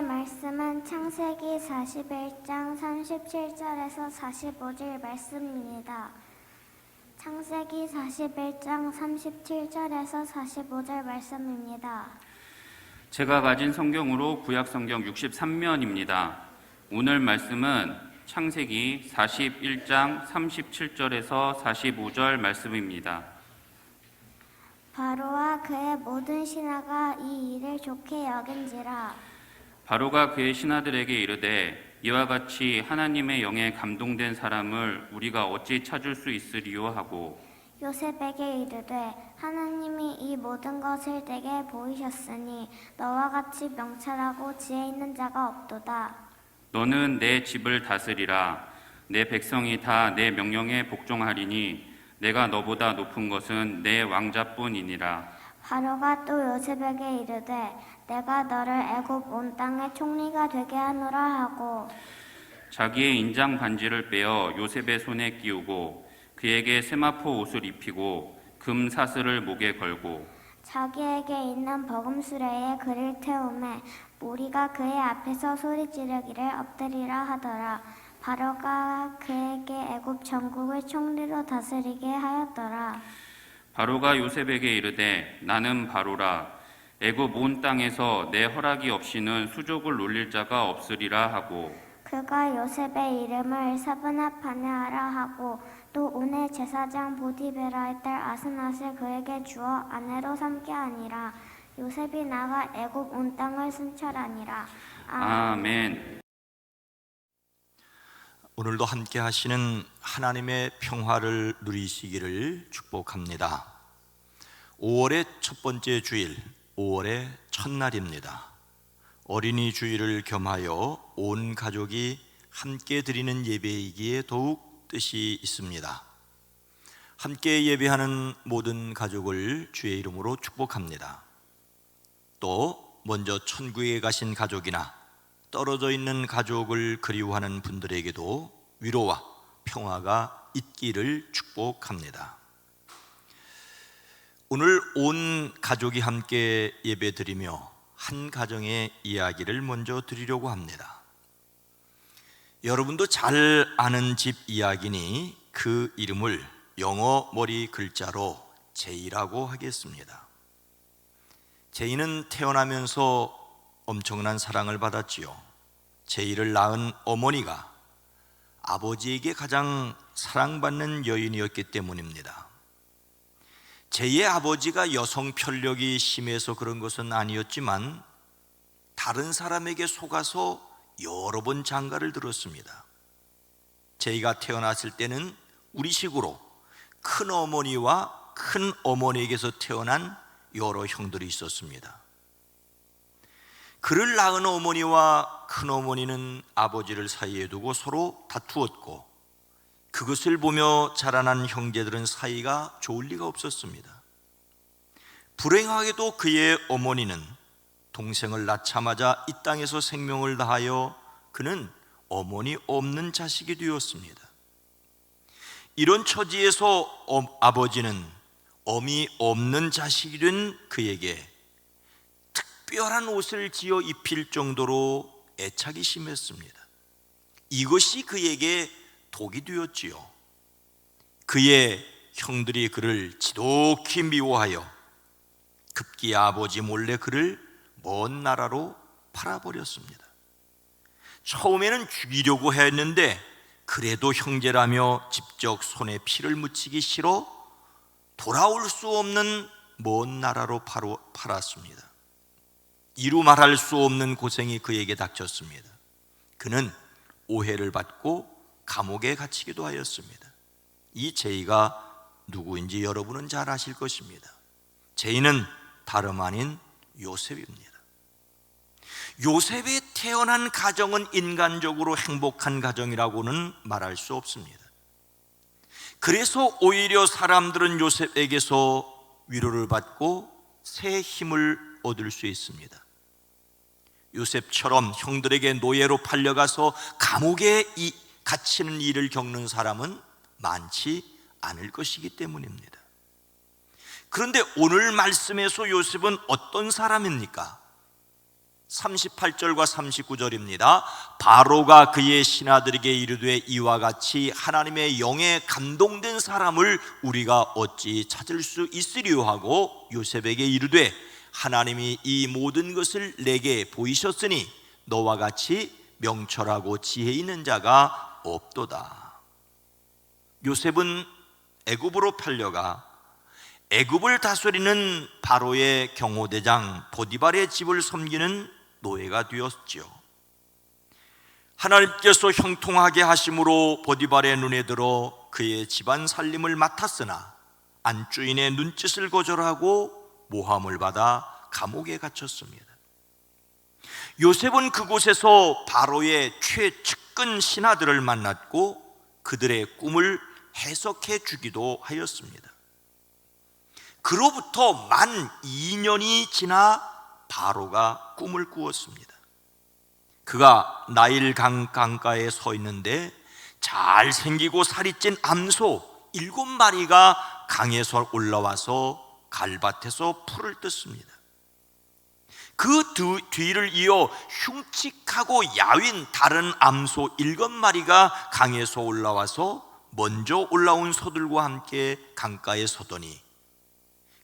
말씀은 창세기 41장 37절에서 45절 말씀입니다. 창세기 41장 37절에서 45절 말씀입니다. 제가 가진 성경으로 구약 성경 63면입니다. 오늘 말씀은 창세기 41장 37절에서 45절 말씀입니다. 바로와 그의 모든 신하가 이 일을 좋게 여긴지라. 바로가 그의 신하들에게 이르되 이와 같이 하나님의 영에 감동된 사람을 우리가 어찌 찾을 수 있으리요 하고 요셉에게 이르되 하나님이 이 모든 것을 내게 보이셨으니 너와 같이 명철하고 지혜 있는 자가 없도다. 너는 내 집을 다스리라. 내 백성이 다 내 명령에 복종하리니 내가 너보다 높은 것은 내 왕자뿐이니라. 바로가 또 요셉에게 이르되 내가 너를 애굽 온 땅의 총리가 되게 하노라 하고 자기의 인장 반지를 빼어 요셉의 손에 끼우고 그에게 세마포 옷을 입히고 금 사슬을 목에 걸고 자기에게 있는 버금수레에 그를 태우매 무리가 그의 앞에서 소리 지르기를 엎드리라 하더라. 바로가 그에게 애굽 전국을 총리로 다스리게 하였더라. 바로가 요셉에게 이르되 나는 바로라. 애굽 온 땅에서 내 허락이 없이는 수족을 놀릴 자가 없으리라 하고 그가 요셉의 이름을 사브나파네아라 하고 또 온의 제사장 보디베라의 딸 아스낫을 그에게 주어 아내로 삼게 하니라. 요셉이 나가 애굽 온 땅을 순찰하니라. 아멘. 오늘도 함께 하시는 하나님의 평화를 누리시기를 축복합니다. 5월의 첫 번째 주일, 5월의 첫날입니다. 어린이 주일을 겸하여 온 가족이 함께 드리는 예배이기에 더욱 뜻이 있습니다. 함께 예배하는 모든 가족을 주의 이름으로 축복합니다. 또 먼저 천국에 가신 가족이나 떨어져 있는 가족을 그리워하는 분들에게도 위로와 평화가 있기를 축복합니다. 오늘 온 가족이 함께 예배드리며 한 가정의 이야기를 먼저 드리려고 합니다. 여러분도 잘 아는 집 이야기니 그 이름을 영어 머리 글자로 제이라고 하겠습니다. 제이는 태어나면서 엄청난 사랑을 받았지요. 제이를 낳은 어머니가 아버지에게 가장 사랑받는 여인이었기 때문입니다. 제이의 아버지가 여성 편력이 심해서 그런 것은 아니었지만 다른 사람에게 속아서 여러 번 장가를 들었습니다. 제이가 태어났을 때는 우리식으로 큰어머니와 큰어머니에게서 태어난 여러 형들이 있었습니다. 그를 낳은 어머니와 큰어머니는 아버지를 사이에 두고 서로 다투었고 그것을 보며 자라난 형제들은 사이가 좋을 리가 없었습니다. 불행하게도 그의 어머니는 동생을 낳자마자 이 땅에서 생명을 다하여 그는 어머니 없는 자식이 되었습니다. 이런 처지에서 아버지는 어미 없는 자식이 된 그에게 특별한 옷을 지어 입힐 정도로 애착이 심했습니다. 이것이 그에게 독이 되었지요. 그의 형들이 그를 지독히 미워하여 급기 아버지 몰래 그를 먼 나라로 팔아버렸습니다. 처음에는 죽이려고 했는데 그래도 형제라며 직접 손에 피를 묻히기 싫어 돌아올 수 없는 먼 나라로 팔았습니다. 이루 말할 수 없는 고생이 그에게 닥쳤습니다. 그는 오해를 받고 감옥에 갇히기도 하였습니다. 이 제이가 누구인지 여러분은 잘 아실 것입니다. 제이는 다름 아닌 요셉입니다. 요셉이 태어난 가정은 인간적으로 행복한 가정이라고는 말할 수 없습니다. 그래서 오히려 사람들은 요셉에게서 위로를 받고 새 힘을 얻을 수 있습니다. 요셉처럼 형들에게 노예로 팔려가서 감옥에 갇히는 일을 겪는 사람은 많지 않을 것이기 때문입니다. 그런데 오늘 말씀에서 요셉은 어떤 사람입니까? 38절과 39절입니다. 바로가 그의 신하들에게 이르되 이와 같이 하나님의 영에 감동된 사람을 우리가 어찌 찾을 수 있으리요 하고 요셉에게 이르되 하나님이 이 모든 것을 내게 보이셨으니 너와 같이 명철하고 지혜 있는 자가 없도다. 요셉은 애굽으로 팔려가 애굽을 다스리는 바로의 경호대장 보디발의 집을 섬기는 노예가 되었지요. 하나님께서 형통하게 하심으로 보디발의 눈에 들어 그의 집안 살림을 맡았으나 안주인의 눈짓을 거절하고 모함을 받아 감옥에 갇혔습니다. 요셉은 그곳에서 바로의 최측근 신하들을 만났고 그들의 꿈을 해석해 주기도 하였습니다. 그로부터 만 2년이 지나 바로가 꿈을 꾸었습니다. 그가 나일 강가에 서 있는데 잘생기고 살이 찐 암소 7마리가 강에서 올라와서 갈밭에서 풀을 뜯습니다. 그 뒤를 이어 흉측하고 야윈 다른 암소 7마리가 강에서 올라와서 먼저 올라온 소들과 함께 강가에 서더니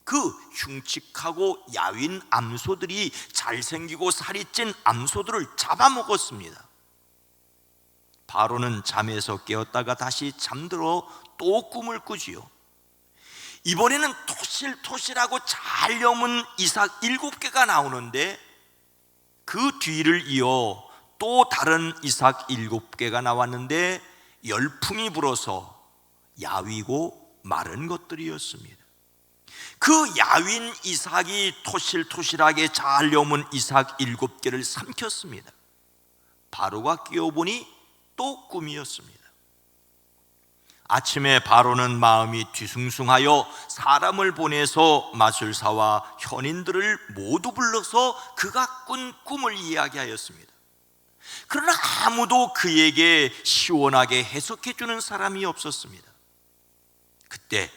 그 흉측하고 야윈 암소들이 잘생기고 살이 찐 암소들을 잡아먹었습니다. 바로는 잠에서 깨었다가 다시 잠들어 또 꿈을 꾸지요. 이번에는 토실토실하고 잘 여문 이삭 7개가 나오는데 그 뒤를 이어 또 다른 이삭 7개가 나왔는데 열풍이 불어서 야위고 마른 것들이었습니다. 그 야윈 이삭이 토실토실하게 잘 여문 이삭 7개를 삼켰습니다. 바로가 깨어보니 또 꿈이었습니다. 아침에 바로는 마음이 뒤숭숭하여 사람을 보내서 마술사와 현인들을 모두 불러서 그가 꾼 꿈을 이야기하였습니다. 그러나 아무도 그에게 시원하게 해석해 주는 사람이 없었습니다. 그때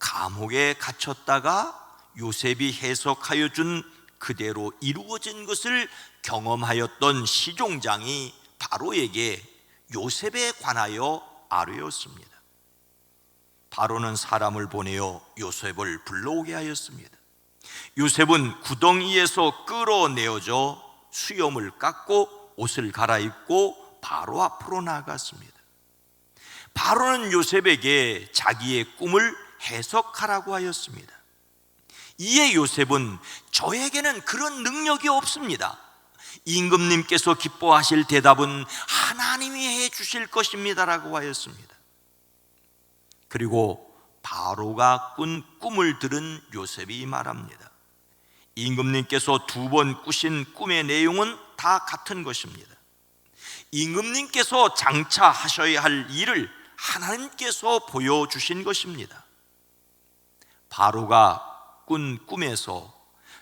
감옥에 갇혔다가 요셉이 해석하여 준 그대로 이루어진 것을 경험하였던 시종장이 바로에게 요셉에 관하여 아뢰었습니다. 바로는 사람을 보내어 요셉을 불러오게 하였습니다. 요셉은 구덩이에서 끌어내어져 수염을 깎고 옷을 갈아입고 바로 앞으로 나아갔습니다. 바로는 요셉에게 자기의 꿈을 해석하라고 하였습니다. 이에 요셉은 저에게는 그런 능력이 없습니다. 임금님께서 기뻐하실 대답은 하나님이 해 주실 것입니다라고 하였습니다. 그리고 바로가 꾼 꿈을 들은 요셉이 말합니다. 임금님께서 2번 꾸신 꿈의 내용은 다 같은 것입니다. 임금님께서 장차 하셔야 할 일을 하나님께서 보여주신 것입니다. 바로가 꾼 꿈에서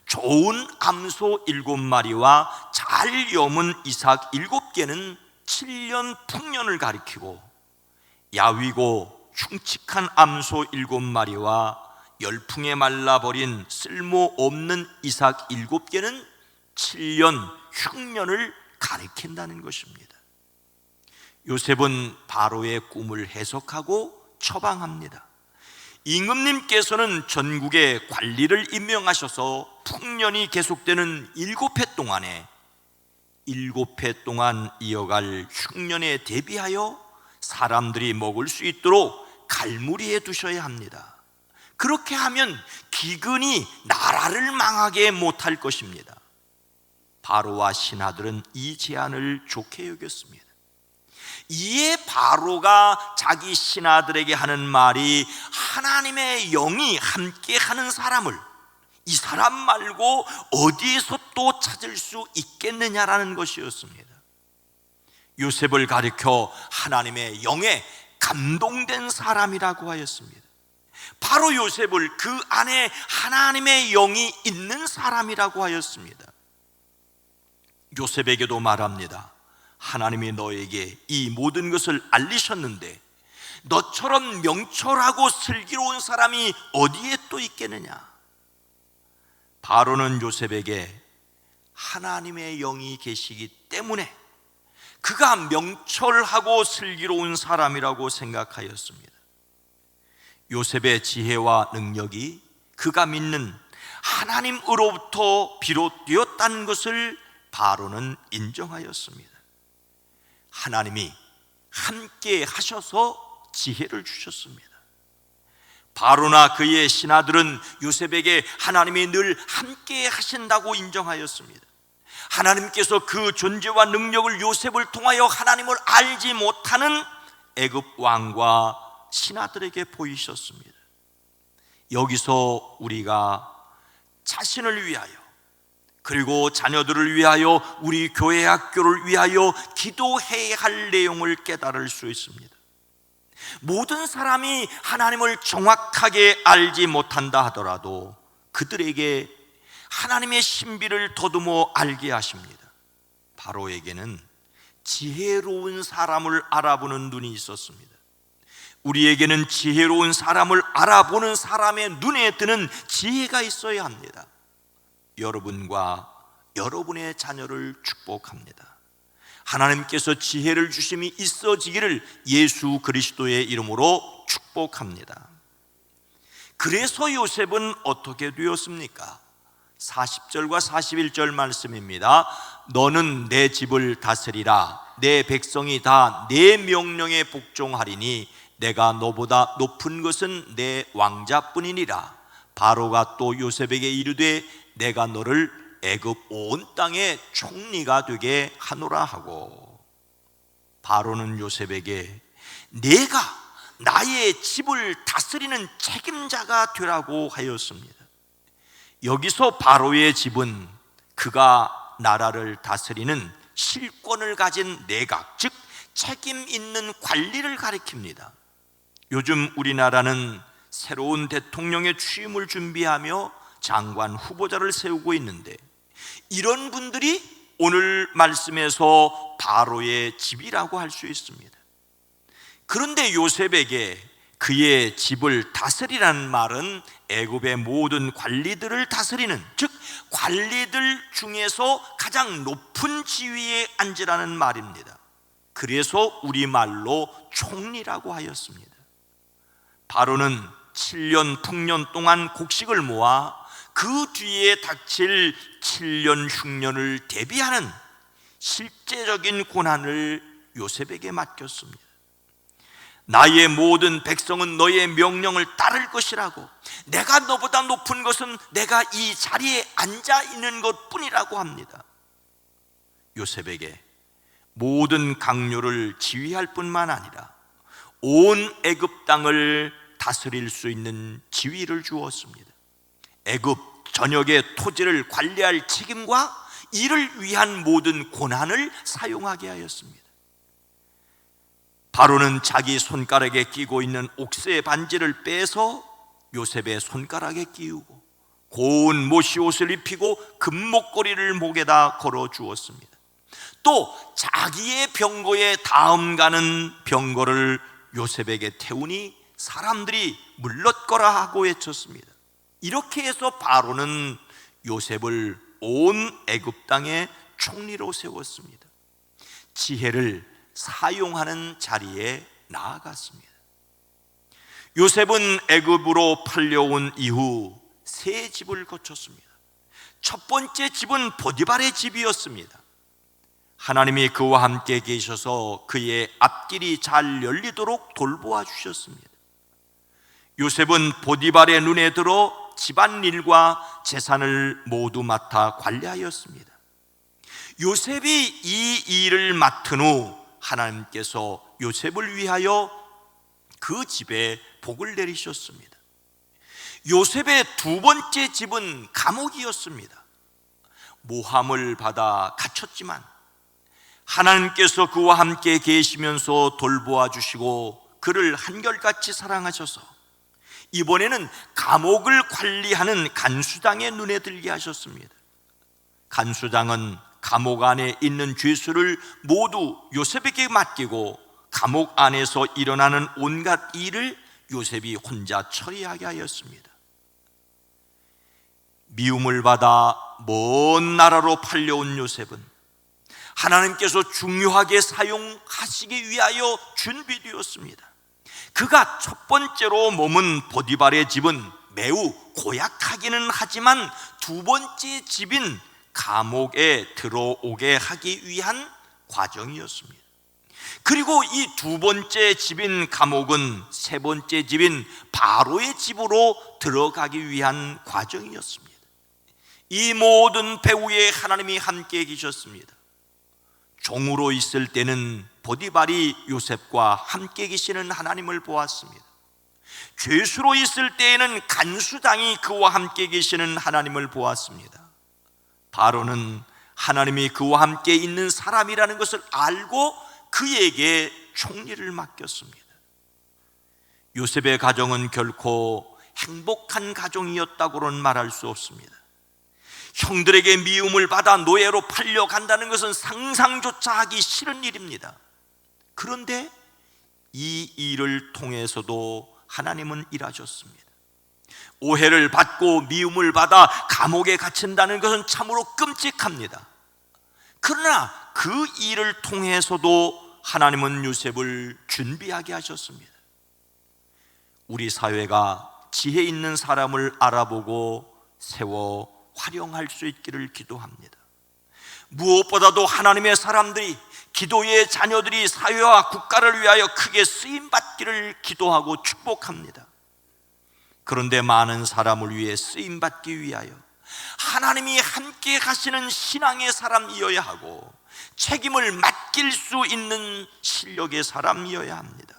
좋은 암소 7마리와 잘 여문 이삭 7개는 7년 풍년을 가리키고 야위고 흉측한 암소 7마리와 열풍에 말라버린 쓸모없는 이삭 7개는 7년 흉년을 가리킨다는 것입니다. 요셉은 바로의 꿈을 해석하고 처방합니다. 임금님께서는 전국에 관리를 임명하셔서 풍년이 계속되는 7해 동안에 7해 동안 이어갈 흉년에 대비하여 사람들이 먹을 수 있도록 갈무리해 두셔야 합니다. 그렇게 하면 기근이 나라를 망하게 못할 것입니다. 바로와 신하들은 이 제안을 좋게 여겼습니다. 이에 바로가 자기 신하들에게 하는 말이 하나님의 영이 함께 하는 사람을 이 사람 말고 어디에서 또 찾을 수 있겠느냐라는 것이었습니다. 요셉을 가리켜 하나님의 영에 감동된 사람이라고 하였습니다. 바로 요셉을 그 안에 하나님의 영이 있는 사람이라고 하였습니다. 요셉에게도 말합니다. 하나님이 너에게 이 모든 것을 알리셨는데 너처럼 명철하고 슬기로운 사람이 어디에 또 있겠느냐. 바로는 요셉에게 하나님의 영이 계시기 때문에 그가 명철하고 슬기로운 사람이라고 생각하였습니다. 요셉의 지혜와 능력이 그가 믿는 하나님으로부터 비롯되었다는 것을 바로는 인정하였습니다. 하나님이 함께 하셔서 지혜를 주셨습니다. 바로나 그의 신하들은 요셉에게 하나님이 늘 함께 하신다고 인정하였습니다. 하나님께서 그 존재와 능력을 요셉을 통하여 하나님을 알지 못하는 애굽 왕과 신하들에게 보이셨습니다. 여기서 우리가 자신을 위하여, 그리고 자녀들을 위하여, 우리 교회 학교를 위하여 기도해야 할 내용을 깨달을 수 있습니다. 모든 사람이 하나님을 정확하게 알지 못한다 하더라도 그들에게 하나님의 신비를 더듬어 알게 하십니다. 바로에게는 지혜로운 사람을 알아보는 눈이 있었습니다. 우리에게는 지혜로운 사람을 알아보는 사람의 눈에 드는 지혜가 있어야 합니다. 여러분과 여러분의 자녀를 축복합니다. 하나님께서 지혜를 주심이 있어지기를 예수 그리스도의 이름으로 축복합니다. 그래서 요셉은 어떻게 되었습니까? 40절과 41절 말씀입니다. 너는 내 집을 다스리라. 내 백성이 다 내 명령에 복종하리니 내가 너보다 높은 것은 내 왕자뿐이니라. 바로가 또 요셉에게 이르되 내가 너를 애굽 온 땅의 총리가 되게 하노라 하고, 바로는 요셉에게 내가 나의 집을 다스리는 책임자가 되라고 하였습니다. 여기서 바로의 집은 그가 나라를 다스리는 실권을 가진 내각, 즉 책임 있는 관리를 가리킵니다. 요즘 우리나라는 새로운 대통령의 취임을 준비하며 장관 후보자를 세우고 있는데, 이런 분들이 오늘 말씀에서 바로의 집이라고 할 수 있습니다. 그런데 요셉에게 그의 집을 다스리라는 말은 애굽의 모든 관리들을 다스리는, 즉 관리들 중에서 가장 높은 지위에 앉으라는 말입니다. 그래서 우리말로 총리라고 하였습니다. 바로는 7년 풍년 동안 곡식을 모아 그 뒤에 닥칠 7년 흉년을 대비하는 실제적인 고난을 요셉에게 맡겼습니다. 나의 모든 백성은 너의 명령을 따를 것이라고, 내가 너보다 높은 것은 내가 이 자리에 앉아 있는 것뿐이라고 합니다. 요셉에게 모든 강요를 지휘할 뿐만 아니라 온 애굽 땅을 다스릴 수 있는 지위를 주었습니다. 애굽 전역의 토지를 관리할 책임과 이를 위한 모든 고난을 사용하게 하였습니다. 바로는 자기 손가락에 끼고 있는 옥새 반지를 빼서 요셉의 손가락에 끼우고 고운 모시옷을 입히고 금목걸이를 목에다 걸어 주었습니다. 또 자기의 병거에 다음 가는 병거를 요셉에게 태우니 사람들이 물렀거라 하고 외쳤습니다. 이렇게 해서 바로는 요셉을 온 애굽 땅의 총리로 세웠습니다. 지혜를 사용하는 자리에 나아갔습니다. 요셉은 애굽으로 팔려온 이후 세 집을 거쳤습니다. 첫 번째 집은 보디발의 집이었습니다. 하나님이 그와 함께 계셔서 그의 앞길이 잘 열리도록 돌보아 주셨습니다. 요셉은 보디발의 눈에 들어 집안일과 재산을 모두 맡아 관리하였습니다. 요셉이 이 일을 맡은 후 하나님께서 요셉을 위하여 그 집에 복을 내리셨습니다. 요셉의 두 번째 집은 감옥이었습니다. 모함을 받아 갇혔지만 하나님께서 그와 함께 계시면서 돌보아 주시고 그를 한결같이 사랑하셔서 이번에는 감옥을 관리하는 간수장의 눈에 들게 하셨습니다. 간수장은 감옥 안에 있는 죄수를 모두 요셉에게 맡기고 감옥 안에서 일어나는 온갖 일을 요셉이 혼자 처리하게 하였습니다. 미움을 받아 먼 나라로 팔려온 요셉은 하나님께서 중요하게 사용하시기 위하여 준비되었습니다. 그가 첫 번째로 머문 보디발의 집은 매우 고약하기는 하지만 두 번째 집인 감옥에 들어오게 하기 위한 과정이었습니다. 그리고 이 두 번째 집인 감옥은 세 번째 집인 바로의 집으로 들어가기 위한 과정이었습니다. 이 모든 배후에 하나님이 함께 계셨습니다. 종으로 있을 때는 보디발이 요셉과 함께 계시는 하나님을 보았습니다. 죄수로 있을 때에는 간수장이 그와 함께 계시는 하나님을 보았습니다. 바로는 하나님이 그와 함께 있는 사람이라는 것을 알고 그에게 총리를 맡겼습니다. 요셉의 가정은 결코 행복한 가정이었다고는 말할 수 없습니다. 형들에게 미움을 받아 노예로 팔려간다는 것은 상상조차 하기 싫은 일입니다. 그런데 이 일을 통해서도 하나님은 일하셨습니다. 오해를 받고 미움을 받아 감옥에 갇힌다는 것은 참으로 끔찍합니다. 그러나 그 일을 통해서도 하나님은 요셉을 준비하게 하셨습니다. 우리 사회가 지혜 있는 사람을 알아보고 세워 활용할 수 있기를 기도합니다. 무엇보다도 하나님의 사람들이, 기도의 자녀들이 사회와 국가를 위하여 크게 쓰임받기를 기도하고 축복합니다. 그런데 많은 사람을 위해 쓰임받기 위하여 하나님이 함께 가시는 신앙의 사람이어야 하고 책임을 맡길 수 있는 실력의 사람이어야 합니다.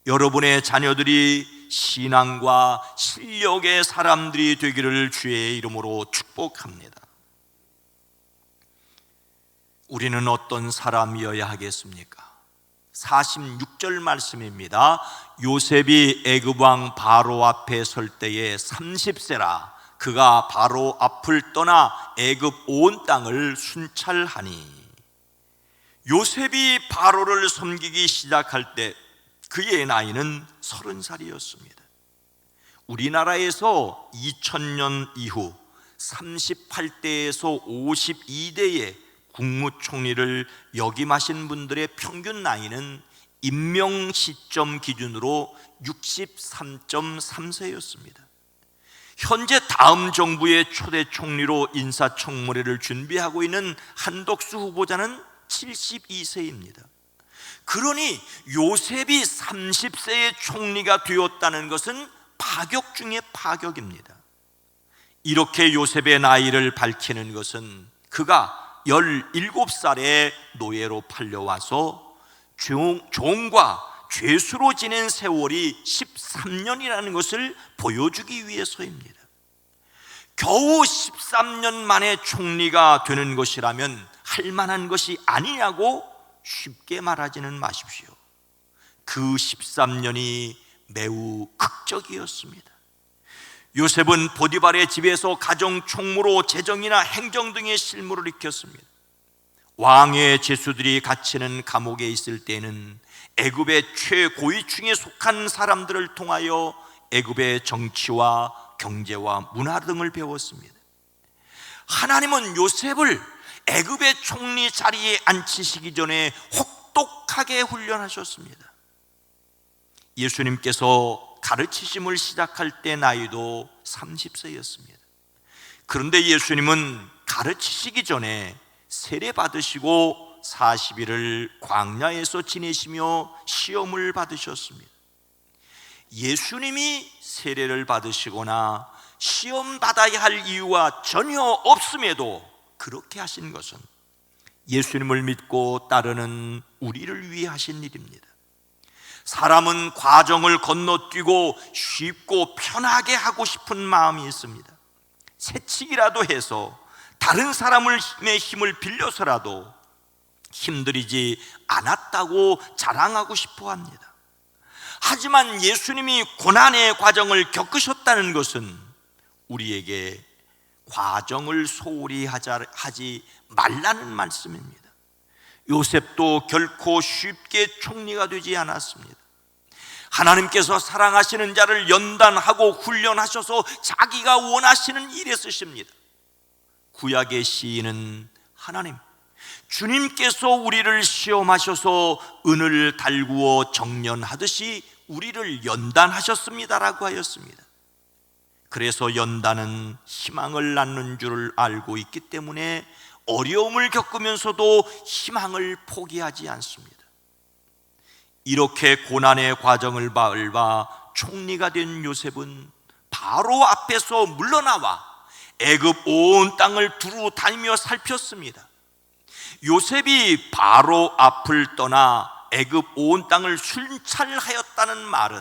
여러분의 자녀들이 신앙과 실력의 사람들이 되기를 주의 이름으로 축복합니다. 우리는 어떤 사람이어야 하겠습니까? 46절 말씀입니다. 요셉이 애굽 왕 바로 앞에 설 때에 30세라. 그가 바로 앞을 떠나 애굽 온 땅을 순찰하니. 요셉이 바로를 섬기기 시작할 때 그의 나이는 30살이었습니다. 우리나라에서 2000년 이후 38대에서 52대의 국무총리를 역임하신 분들의 평균 나이는 임명 시점 기준으로 63.3세였습니다. 현재 다음 정부의 초대 총리로 인사청문회를 준비하고 있는 한덕수 후보자는 72세입니다. 그러니 요셉이 30세의 총리가 되었다는 것은 파격 중에 파격입니다. 이렇게 요셉의 나이를 밝히는 것은 그가 17살에 노예로 팔려와서 종과 죄수로 지낸 세월이 13년이라는 것을 보여주기 위해서입니다. 겨우 13년 만에 총리가 되는 것이라면 할 만한 것이 아니냐고 쉽게 말하지는 마십시오. 그 13년이 매우 극적이었습니다. 요셉은 보디발의 집에서 가정 총무로 재정이나 행정 등의 실무를 익혔습니다. 왕의 죄수들이 갇히는 감옥에 있을 때는 애굽의 최고위층에 속한 사람들을 통하여 애굽의 정치와 경제와 문화 등을 배웠습니다. 하나님은 요셉을 애굽의 총리 자리에 앉히시기 전에 혹독하게 훈련하셨습니다. 예수님께서 가르치심을 시작할 때 나이도 30세였습니다. 그런데 예수님은 가르치시기 전에 세례 받으시고 40일을 광야에서 지내시며 시험을 받으셨습니다. 예수님이 세례를 받으시거나 시험 받아야 할 이유가 전혀 없음에도 그렇게 하신 것은 예수님을 믿고 따르는 우리를 위해 하신 일입니다. 사람은 과정을 건너뛰고 쉽고 편하게 하고 싶은 마음이 있습니다. 새치기라도 해서 다른 사람의 힘을 빌려서라도 힘들이지 않았다고 자랑하고 싶어 합니다. 하지만 예수님이 고난의 과정을 겪으셨다는 것은 우리에게 과정을 소홀히 하지 말라는 말씀입니다. 요셉도 결코 쉽게 총리가 되지 않았습니다. 하나님께서 사랑하시는 자를 연단하고 훈련하셔서 자기가 원하시는 일에 쓰십니다. 구약의 시인은 하나님, 주님께서 우리를 시험하셔서 은을 달구어 정련하듯이 우리를 연단하셨습니다라고 하였습니다. 그래서 연단은 희망을 낳는 줄을 알고 있기 때문에 어려움을 겪으면서도 희망을 포기하지 않습니다. 이렇게 고난의 과정을 밟아 총리가 된 요셉은 바로 앞에서 물러나와 애굽 온 땅을 두루 다니며 살폈습니다. 요셉이 바로 앞을 떠나 애굽 온 땅을 순찰하였다는 말은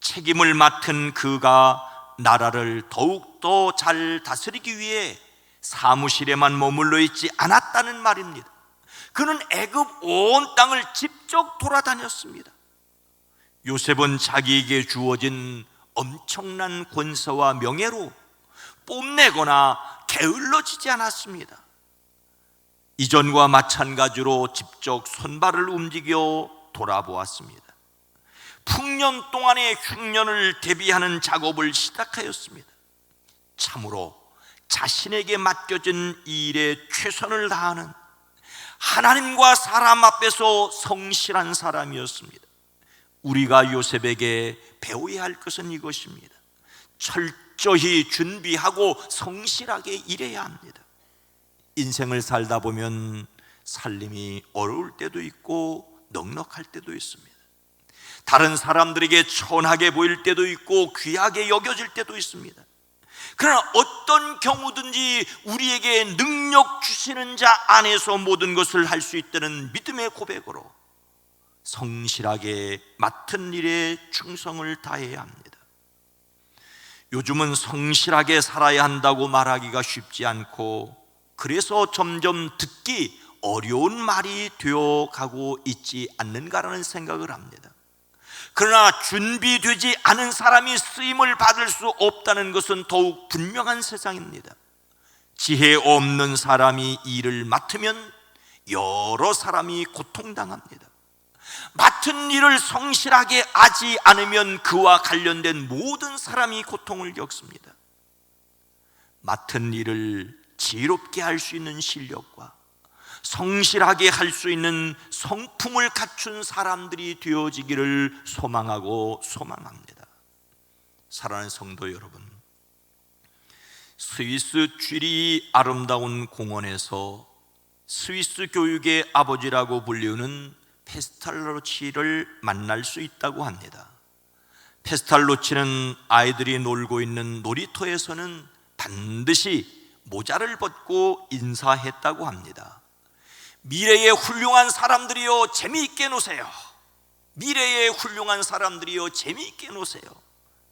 책임을 맡은 그가 나라를 더욱더 잘 다스리기 위해 사무실에만 머물러 있지 않았다는 말입니다. 그는 애굽 온 땅을 직접 돌아다녔습니다. 요셉은 자기에게 주어진 엄청난 권세와 명예로 뽐내거나 게을러지지 않았습니다. 이전과 마찬가지로 직접 손발을 움직여 돌아보았습니다. 풍년 동안의 흉년을 대비하는 작업을 시작하였습니다. 참으로 자신에게 맡겨진 일에 최선을 다하는 하나님과 사람 앞에서 성실한 사람이었습니다. 우리가 요셉에게 배워야 할 것은 이것입니다. 철저히 준비하고 성실하게 일해야 합니다. 인생을 살다 보면 살림이 어려울 때도 있고 넉넉할 때도 있습니다. 다른 사람들에게 천하게 보일 때도 있고 귀하게 여겨질 때도 있습니다. 그러나 어떤 경우든지 우리에게 능력 주시는 자 안에서 모든 것을 할 수 있다는 믿음의 고백으로 성실하게 맡은 일에 충성을 다해야 합니다. 요즘은 성실하게 살아야 한다고 말하기가 쉽지 않고 그래서 점점 듣기 어려운 말이 되어가고 있지 않는가라는 생각을 합니다. 그러나 준비되지 않은 사람이 쓰임을 받을 수 없다는 것은 더욱 분명한 세상입니다. 지혜 없는 사람이 일을 맡으면 여러 사람이 고통당합니다. 맡은 일을 성실하게 하지 않으면 그와 관련된 모든 사람이 고통을 겪습니다. 맡은 일을 지혜롭게 할 수 있는 실력과 성실하게 할 수 있는 성품을 갖춘 사람들이 되어지기를 소망합니다. 사랑하는 성도 여러분, 스위스 쥐리 아름다운 공원에서 스위스 교육의 아버지라고 불리우는 페스탈로치를 만날 수 있다고 합니다. 페스탈로치는 아이들이 놀고 있는 놀이터에서는 반드시 모자를 벗고 인사했다고 합니다. 미래의 훌륭한 사람들이여 재미있게 노세요. 미래의 훌륭한 사람들이여 재미있게 노세요.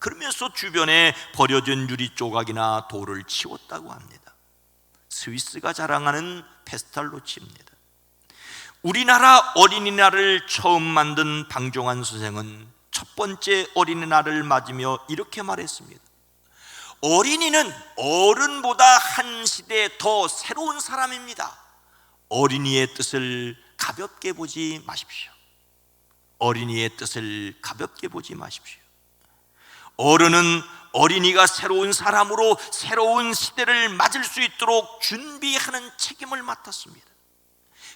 그러면서 주변에 버려진 유리 조각이나 돌을 치웠다고 합니다. 스위스가 자랑하는 페스탈로치입니다. 우리나라 어린이날을 처음 만든 방종환 선생은 첫 번째 어린이날을 맞으며 이렇게 말했습니다. 어린이는 어른보다 한 시대 더 새로운 사람입니다. 어린이의 뜻을 가볍게 보지 마십시오. 어린이의 뜻을 가볍게 보지 마십시오. 어른은 어린이가 새로운 사람으로 새로운 시대를 맞을 수 있도록 준비하는 책임을 맡았습니다.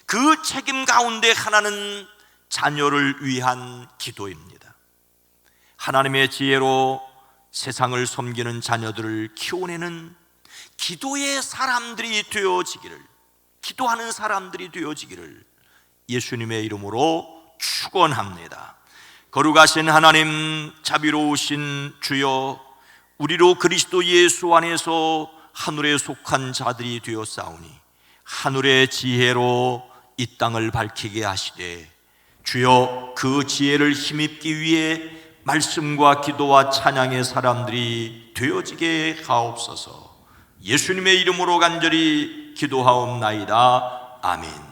그 책임 가운데 하나는 자녀를 위한 기도입니다. 하나님의 지혜로 세상을 섬기는 자녀들을 키워내는 기도의 사람들이 되어지기를, 기도하는 사람들이 되어지기를 예수님의 이름으로 축원합니다. 거룩하신 하나님, 자비로우신 주여, 우리로 그리스도 예수 안에서 하늘에 속한 자들이 되었사오니 하늘의 지혜로 이 땅을 밝히게 하시되, 주여 그 지혜를 힘입기 위해 말씀과 기도와 찬양의 사람들이 되어지게 하옵소서. 예수님의 이름으로 간절히 기도하옵나이다. 아멘.